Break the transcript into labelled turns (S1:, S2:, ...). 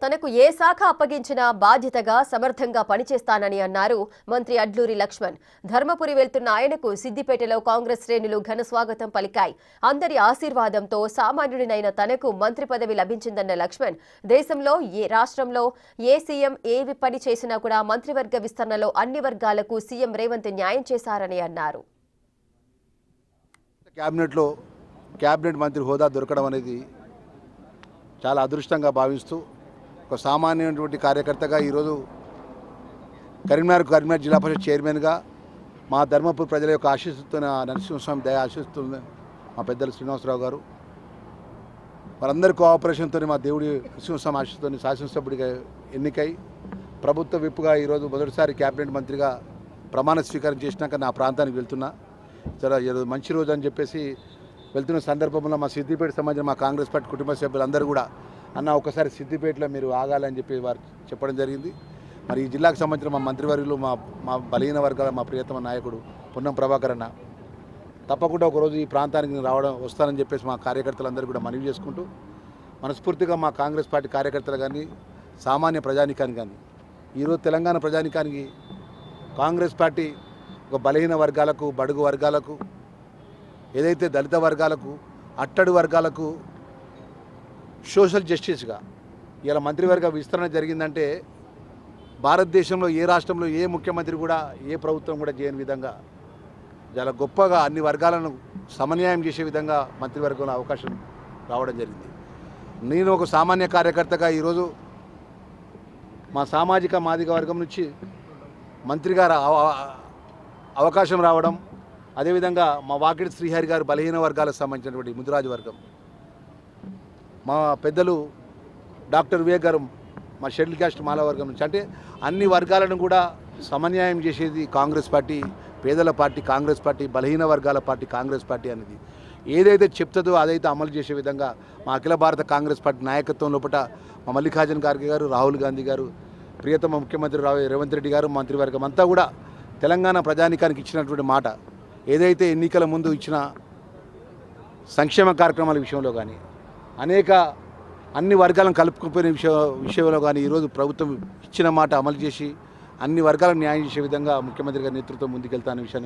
S1: తనకు ఏ శాఖ అప్పగించినా బాధ్యతగా సమర్థంగా పనిచేస్తానని అన్నారు మంత్రి అడ్లూరి లక్ష్మణ్. ధర్మపురి వెళ్తున్న ఆయనకు సిద్దిపేటలో కాంగ్రెస్ శ్రేణులు ఘన స్వాగతం పలికాయి. అందరి ఆశీర్వాదంతో సామాన్యుడినైన తనకు మంత్రి పదవి లభించిందన్న లక్ష్మణ్, దేశంలో ఏ రాష్ట్రంలో ఏ సీఎం ఏ పని చేసినా కూడా మంత్రివర్గ విస్తరణలో అన్ని వర్గాలకు సీఎం రేవంత్ న్యాయం చేశారని అన్నారు.
S2: క్యాబినెట్ మంత్రి హోదా దొరకడం అనేది చాలా అదృష్టంగా భావిస్తూ ఒక సామాన్యమైనటువంటి కార్యకర్తగా ఈరోజు కరీంనగర్ జిల్లా పరిషత్ చైర్మన్గా మా ధర్మపురి ప్రజల యొక్క ఆశీస్సుతున్న నరసింహస్వామి దయ ఆశిస్తుంది మా పెద్దలు శ్రీనివాసరావు గారు, వారందరి కోఆపరేషన్తో మా దేవుడి నరసింహస్వామి ఆశీస్సుతో శాసనసభ్యుడిగా ఎన్నికై ప్రభుత్వ విప్పుగా ఈరోజు మొదటిసారి క్యాబినెట్ మంత్రిగా ప్రమాణ స్వీకారం చేసినాక నా ప్రాంతానికి వెళ్తున్నా. చాలా ఈరోజు మంచి రోజు అని చెప్పేసి వెళ్తున్న సందర్భంలో మా సిద్దిపేట సంబంధించిన మా కాంగ్రెస్ పార్టీ కుటుంబ సభ్యులందరూ కూడా అన్న ఒకసారి సిద్దిపేటలో మీరు ఆగాలని చెప్పి వారు చెప్పడం జరిగింది. మరి ఈ జిల్లాకు సంబంధించిన మా మంత్రివర్యులు మా బలహీన వర్గాల మా ప్రియతమ నాయకుడు పొన్నం ప్రభాకర్ అన్న తప్పకుండా ఒకరోజు ఈ ప్రాంతానికి వస్తానని చెప్పేసి మా కార్యకర్తలందరూ కూడా మనవి చేసుకుంటూ మనస్ఫూర్తిగా మా కాంగ్రెస్ పార్టీ కార్యకర్తలు కానీ సామాన్య ప్రజానికానికి కానీ ఈరోజు తెలంగాణ ప్రజానికానికి కాంగ్రెస్ పార్టీ ఒక బలహీన వర్గాలకు, బడుగు వర్గాలకు, ఏదైతే దళిత వర్గాలకు, అట్టడు వర్గాలకు సోషల్ జస్టిస్గా ఇలా మంత్రివర్గ విస్తరణ జరిగిందంటే భారతదేశంలో ఏ రాష్ట్రంలో ఏ ముఖ్యమంత్రి కూడా ఏ ప్రభుత్వం కూడా చేయని విధంగా చాలా గొప్పగా అన్ని వర్గాలను సమన్యాయం చేసే విధంగా మంత్రివర్గంలో అవకాశం రావడం జరిగింది. నేను ఒక సామాన్య కార్యకర్తగా ఈరోజు మా సామాజిక మాదిగ వర్గం నుంచి మంత్రిగా అవకాశం రావడం, అదేవిధంగా మా వాకిడి శ్రీహరి గారు బలహీన వర్గాలకు సంబంధించినటువంటి ముదిరాజు వర్గం, మా పెద్దలు డాక్టర్ వివేక్ గారు మా షెడ్యూల్ క్యాస్ట్ మాల వర్గం నుంచి, అంటే అన్ని వర్గాలను కూడా సమన్యాయం చేసేది కాంగ్రెస్ పార్టీ, పేదల పార్టీ కాంగ్రెస్ పార్టీ, బలహీన వర్గాల పార్టీ కాంగ్రెస్ పార్టీ అనేది ఏదైతే చెప్తుందో అదైతే అమలు చేసే విధంగా మా అఖిల భారత కాంగ్రెస్ పార్టీ నాయకత్వం లోపల మా మల్లికార్జున ఖార్గే గారు, రాహుల్ గాంధీ గారు, ప్రియతమ ముఖ్యమంత్రి రేవంత్ రెడ్డి గారు, మంత్రివర్గం అంతా కూడా తెలంగాణ ప్రజానికానికి ఇచ్చినటువంటి మాట ఏదైతే ఎన్నికల ముందు ఇచ్చిన సంక్షేమ కార్యక్రమాల విషయంలో కానీ అన్ని వర్గాలను కలుపుకుపోయిన విషయంలో కానీ ఈరోజు ప్రభుత్వం ఇచ్చిన మాట అమలు చేసి అన్ని వర్గాలను న్యాయం చేసే విధంగా ముఖ్యమంత్రి గారి నేతృత్వం ముందుకెళ్తానే విషయాన్ని